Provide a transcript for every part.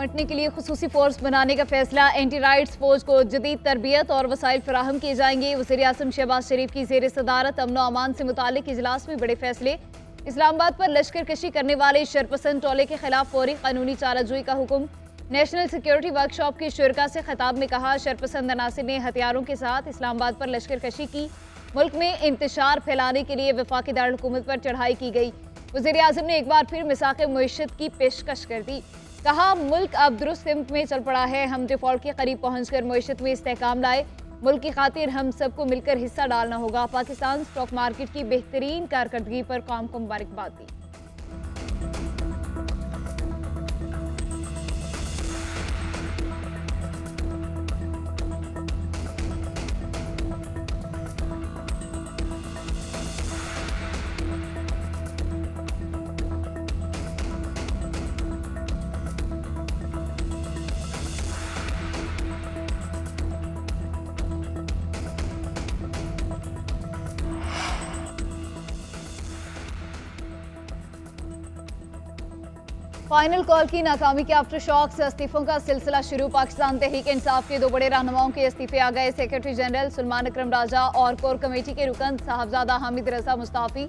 निपटने के लिए खुसूसी फोर्स बनाने का फैसला। एंटी राइट्स फौज को जदीद तरबियत और वसाइल फराहम किए जाएंगे। वज़ीर-ए-आज़म शहबाज शरीफ की ज़ेर सदारत अमन व अमान से मुतालिक इजलास में बड़े फैसले। इस्लामाबाद पर लश्कर कशी करने वाले शरपसंद टोले के खिलाफ फौरी कानूनी चाराजोई का हुक्म। नेशनल सिक्योरिटी वर्कशॉप के शुरका से खिताब में कहा, शरपसंद अनासिर ने हथियारों के साथ इस्लामाबाद पर लश्कर कशी की। मुल्क में इंतशार फैलाने के लिए वफाकी दारुल हुकूमत पर चढ़ाई की गई। वज़ीर-ए-आज़म ने एक बार फिर मिसाक़ मुईशत की पेशकश कर दी। कहा, मुल्क अब दुरुस्त सिमत में चल पड़ा है। हम डिफॉल्ट के करीब पहुंचकर मुईशत में इस्तेहकाम लाए। मुल्क की खातिर हम सबको मिलकर हिस्सा डालना होगा। पाकिस्तान स्टॉक मार्केट की बेहतरीन कारकर्दगी पर कौम को मुबारकबाद दी। फाइनल कॉल की नाकामी के आफ्टर शॉक से इस्तीफों का सिलसिला शुरू। पाकिस्तान तहरीक इंसाफ के दो बड़े रहनुमाओं के इस्तीफे आ गए। सेक्रेटरी जनरल सुलेमान अकरम राजा और कोर कमेटी के रुकन साहबजादा हामिद रजा मुस्ताफी।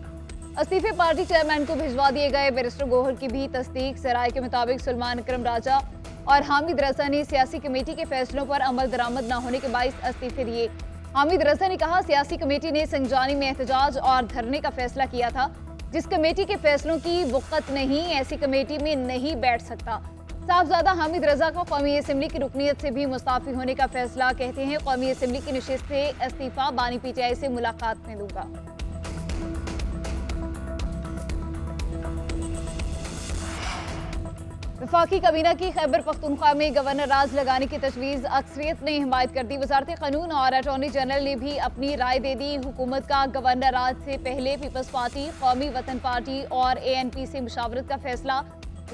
इस्तीफे पार्टी चेयरमैन को भिजवा दिए गए। बैरिस्टर गोहर की भी तस्दीक। सराय के मुताबिक सुलेमान अकरम राजा और हामिद रजा ने सियासी कमेटी के फैसलों पर अमल दरामद न होने के बाइस इस्तीफे दिए। हामिद रजा ने कहा, सियासी कमेटी ने संगजानी में एहतजाज और धरने का फैसला किया था। जिस कमेटी के फैसलों की वक़्त नहीं, ऐसी कमेटी में नहीं बैठ सकता। साहबजादा हामिद रजा को कौमी असम्बली की रुकनीत से भी मुस्ताफी होने का फैसला। कहते हैं, कौमी असम्बली की नशिस्त से इस्तीफा बानी PTI से मुलाकात में दूंगा। वफाकी काबीना की खैबर पख्तूनख्वा में गवर्नर राज लगाने की तजवीज़ अक्सरियत ने हिमायत कर दी। वजारत कानून और अटॉर्नी जनरल ने भी अपनी राय दे दी। हुकूमत का गवर्नर राज से पहले पीपल्स पार्टी, कौमी वतन पार्टी और ANP से मुशावरत का फैसला।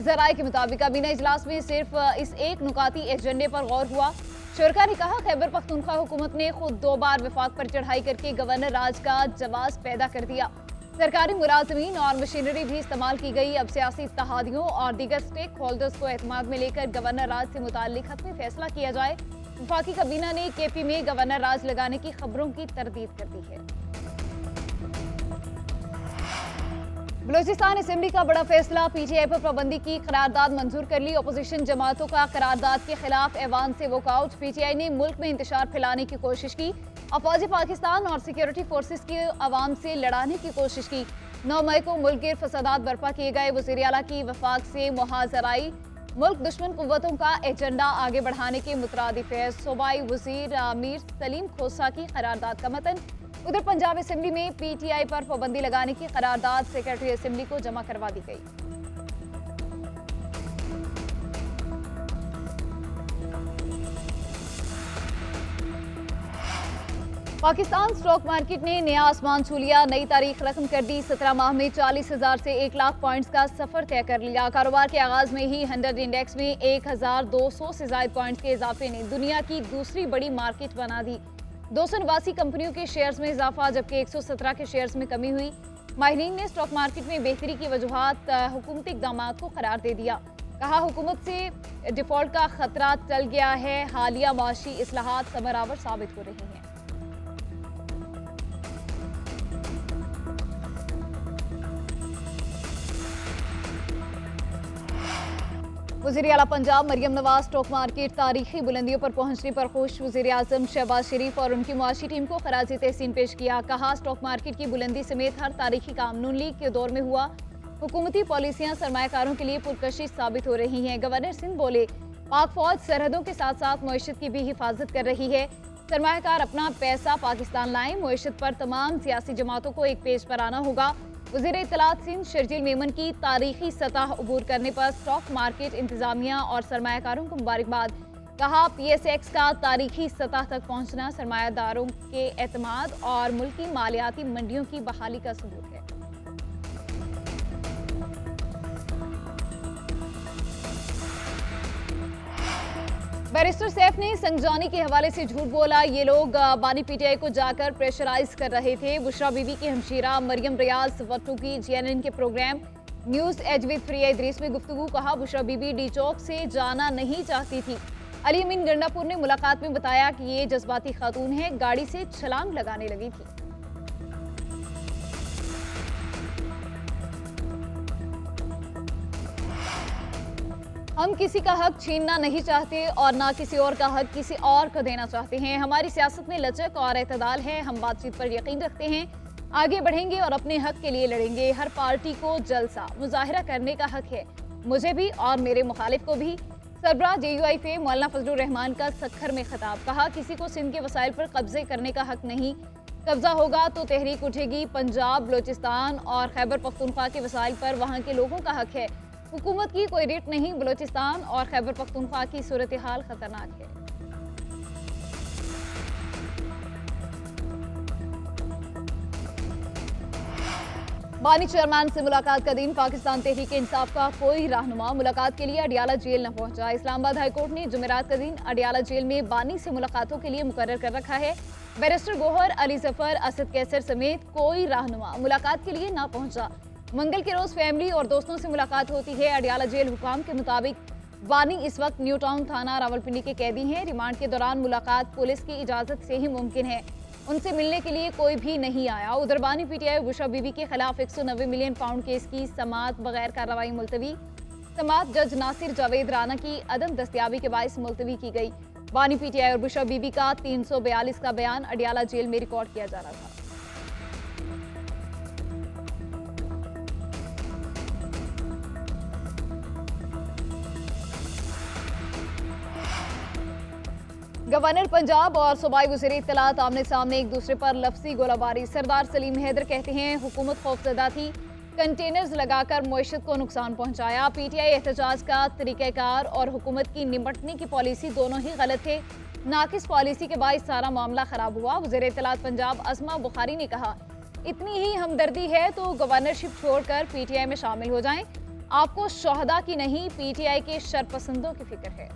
जराए के मुताबिक काबीना इजलास में सिर्फ इस एक नुकाती एजेंडे पर गौर हुआ। शुरका ने कहा, खैबर पख्तूनख्वा हुकूमत ने खुद 2 बार वफाक पर चढ़ाई करके गवर्नर राज का जवाब पैदा कर दिया। सरकारी मुलाजमीन और मशीनरी भी इस्तेमाल की गई। अब सियासी इत्तेहादियों और दीगर स्टेक होल्डर्स को एतमाद में लेकर गवर्नर राज से मुताल्लिक हतमी फैसला किया जाए। वफाकी काबीना ने KP में गवर्नर राज लगाने की खबरों की तरदीद कर दी है। बलूचिस्तान असेंबली का बड़ा फैसला। PTI पर पाबंदी की करारदाद मंजूर कर ली। अपोजिशन जमातों का करारदाद के खिलाफ ऐवान से वॉकआउट। PTI ने मुल्क में इंतशार फैलाने की कोशिश की। अफवाज पाकिस्तान और सिक्योरिटी फोर्सेस की आवाम से लड़ाने की कोशिश की। 9 मई को मुल्क गिर फसादात बर्पा किए गए। वज़ीर आला की वफाक से मुहाजराई। मुल्क दुश्मन कुव्वतों का एजेंडा आगे बढ़ाने के मुतरादिफ है। सूबाई वज़ीर मीर सलीम खोसा की करारदाद का मतन। उधर पंजाब असेंबली में PTI पर पाबंदी लगाने की करारदाद सेक्रेटरी असेंबली को जमा करवा दी गई। पाकिस्तान स्टॉक मार्केट ने नया आसमान छू लिया। नई तारीख रकम कर दी। 17 माह में 40,000 से 1 लाख पॉइंट्स का सफर तय कर लिया। कारोबार के आगाज में ही 100 इंडेक्स में 1,200 से ज्यादा पॉइंट्स के इजाफे ने दुनिया की दूसरी बड़ी मार्केट बना दी। 289 कंपनियों के शेयर्स में इजाफा, जबकि 117 के शेयर्स में कमी हुई। माहिरीन ने स्टॉक मार्केट में बेहतरी की वजूहात हुकूमती इक़दाम को करार दे दिया। कहा, हुकूमत से डिफॉल्ट का खतरा टल गया है। हालिया माशी इस्लाहात समरावर साबित हो रही हैं। वज़ीर आला पंजाब मरियम नवाज स्टॉक मार्केट तारीखी बुलंदियों पर पहुंचने पर खुश। वज़ीर-ए-आज़म शहबाज शरीफ और उनकी मुआशी टीम को खराज तहसीन पेश किया। कहा, स्टॉक मार्केट की बुलंदी समेत हर तारीखी काम नून लीग के दौर में हुआ। हुकूमती पॉलिसियां सरमायाकारों के लिए पुरकशिश साबित हो रही हैं। गवर्नर सिंध बोले, पाक फौज सरहदों के साथ साथ मईशत की भी हिफाजत कर रही है। सरमायाकार अपना पैसा पाकिस्तान लाएं। मईशत पर तमाम सियासी जमातों को एक पेज पर आना होगा। वज़ीर इत्तलात सिंध शर्जील मेमन की तारीखी सतह अबूर करने पर स्टॉक मार्केट इंतजामिया और सरमायाकारों को मुबारकबाद। कहा, PSX का तारीखी सतह तक पहुंचना सरमायादारों के एतमाद और मुल्की मालियाती मंडियों की बहाली का सबूत है। बैरिस्टर सैफ ने संगजानी के हवाले से झूठ बोला। ये लोग बानी PTI को जाकर प्रेशराइज कर रहे थे। बुशरा बीवी की हमशीरा मरियम रियाज वट्टू की GNN के programme News Edge with Fria Idrees में गुफ्तगू। कहा बुशरा बीबी डी चौक से जाना नहीं चाहती थी। अली अमीन गंडापुर ने मुलाकात में बताया कि ये जज्बाती खातून है, गाड़ी से छलांग लगाने लगी थी। हम किसी का हक छीनना नहीं चाहते और ना किसी और का हक किसी और को देना चाहते हैं। हमारी सियासत में लचक और एतदाल है। हम बातचीत पर यकीन रखते हैं, आगे बढ़ेंगे और अपने हक के लिए लड़ेंगे। हर पार्टी को जलसा मुजाहिरा करने का हक है, मुझे भी और मेरे मुखालिफ को भी। सरबराह JUIF मौलाना फजलुर रहमान का सखर में खिताब। कहा किसी को सिंध के वसाइल पर कब्जे करने का हक नहीं, कब्जा होगा तो तहरीक उठेगी। पंजाब, बलोचिस्तान और खैबर पख्तूनख्वा के वसाइल पर वहाँ के लोगों का हक है। हुकूमत की कोई रिट नहीं। बलोचिस्तान और खैबर पख्तूनख्वा की सूरत हाल खतरनाक है। बानी चेयरमैन से मुलाकात का दिन। पाकिस्तान तहरीक इंसाफ का कोई रहनुमा मुलाकात के लिए अडियाला जेल न पहुंचा। इस्लामाबाद हाईकोर्ट ने जुमेरात का दिन अडियाला जेल में बानी से मुलाकातों के लिए मुकर्रर कर रखा है। बैरिस्टर गोहर, अली जफर, असद कैसर समेत कोई रहनुमा मुलाकात के लिए न पहुंचा। मंगल के रोज फैमिली और दोस्तों से मुलाकात होती है। अडियाला जेल हुकाम के मुताबिक बानी इस वक्त न्यू टाउन थाना रावलपिंडी के कैदी हैं। रिमांड के दौरान मुलाकात पुलिस की इजाजत से ही मुमकिन है। उनसे मिलने के लिए कोई भी नहीं आया। उधर बानी PTI बुशरा बीबी के खिलाफ 190 मिलियन पाउंड केस की समाअत बगैर कार्रवाई मुलतवी। समाअत जज नासिर जावेद राना की अदम दस्तयाबी के बायस मुलतवी की गई। बानी PTI और बुशरा बीबी का 342 का बयान अडियाला जेल में रिकॉर्ड किया जा रहा था। गवर्नर पंजाब और सूबाई वज़ीर इत्तलात आमने सामने एक दूसरे पर लफ्जी गोलाबारी। सरदार सलीम हैदर कहते हैं हुकूमत खौफजदा थी, कंटेनर्स लगाकर मईशत को नुकसान पहुंचाया। PTI एहतजाज का तरीक़ाकार और हुकूमत की निपटने की पॉलिसी दोनों ही गलत थे। नाकिस पॉलिसी के बाद सारा मामला खराब हुआ। वज़ीर इत्तलात पंजाब अस्मा बुखारी ने कहा इतनी ही हमदर्दी है तो गवर्नरशिप छोड़कर PTI में शामिल हो जाएं। आपको शोहदा की नहीं PTI के शरपसंदों की फिक्र है।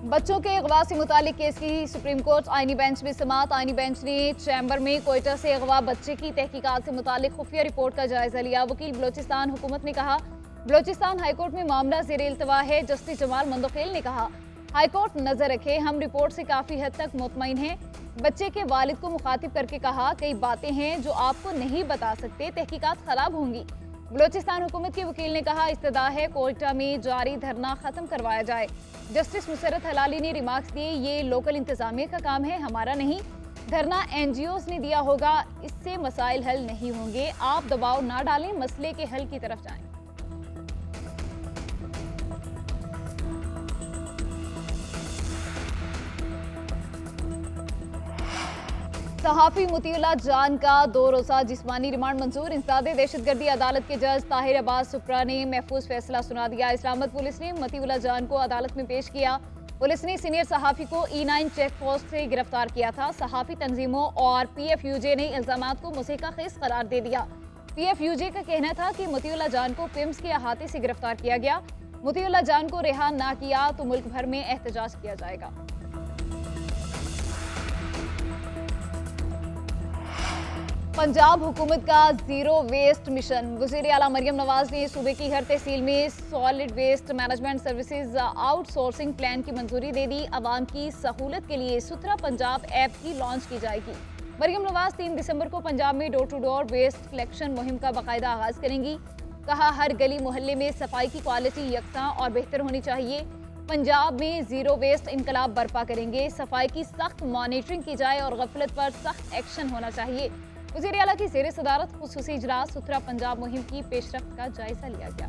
बच्चों के अगवा से मुतालिक केस की सुप्रीम कोर्ट आईनी बेंच में समाअत। आईनी बेंच ने चैम्बर में कोयटा से अगवा बच्चे की तहकीकात से मुतालिक खुफिया रिपोर्ट का जायजा लिया। वकील बलोचिस्तान हुकूमत ने कहा बलोचिस्तान हाईकोर्ट में मामला ज़ेरे इल्तवा है। जस्टिस जमाल मंदोखेल ने कहा हाईकोर्ट नजर रखे, हम रिपोर्ट से काफी हद तक मुतमईन हैं। बच्चे के वालिद को मुखातिब करके कहा कई बातें हैं जो आपको नहीं बता सकते, तहकीकात खराब होंगी। बलोचिस्तान हुकूमत के वकील ने कहा इस्तदा है कोयटा में जारी धरना खत्म करवाया जाए। जस्टिस मुसरत हलाली ने रिमार्क्स दिए ये लोकल इंतजामिया का काम है, हमारा नहीं। धरना NGOs ने दिया होगा, इससे मसाइल हल नहीं होंगे। आप दबाव ना डालें, मसले के हल की तरफ जाएं। सहाफी मोतीउल्लाह जान का 2 रोज़ा जिस्मानी रिमांड मंजूर। इंसदादे दहशतगर्दी अदालत के जज ताहिर अब्बास सुप्रा ने महफूज फैसला सुना दिया। इस्लामाबाद पुलिस ने मोतीउल्लाह जान को अदालत में पेश किया। पुलिस ने सीनियर सहाफी को E9 चेक पोस्ट से गिरफ्तार किया था। सहाफी तंजीमों और PFUJ ने इल्जामात को मुसीका खेज करार दे दिया। PFUJ का कहना था कि मोतीउल्लाह जान को पिम्स के अहाते से गिरफ्तार किया गया। मोतीउल्लाह जान को रिहा ना किया तो मुल्क भर में एहतजाज किया जाएगा। पंजाब हुकूमत का जीरो वेस्ट मिशन। वज़ीर आला मरियम नवाज ने सूबे की हर तहसील में solid waste management services outsourcing plan की मंजूरी दे दी। आवाम की सहूलत के लिए सुथरा पंजाब ऐप की लॉन्च की जाएगी। मरियम नवाज 3 दिसंबर को पंजाब में door to door waste collection मुहिम का बाकायदा आगाज करेंगी। कहा हर गली मोहल्ले में सफाई की क्वालिटी यकसा और बेहतर होनी चाहिए। पंजाब में जीरो वेस्ट इनकलाब बर्पा करेंगे। सफाई की सख्त मॉनिटरिंग की जाए और गफलत पर सख्त एक्शन होना चाहिए। वज़ीर आला की ज़ेर सदारत खुसूसी इजलास सुथरा पंजाब मुहिम की पेशरफ्त का जायजा लिया गया।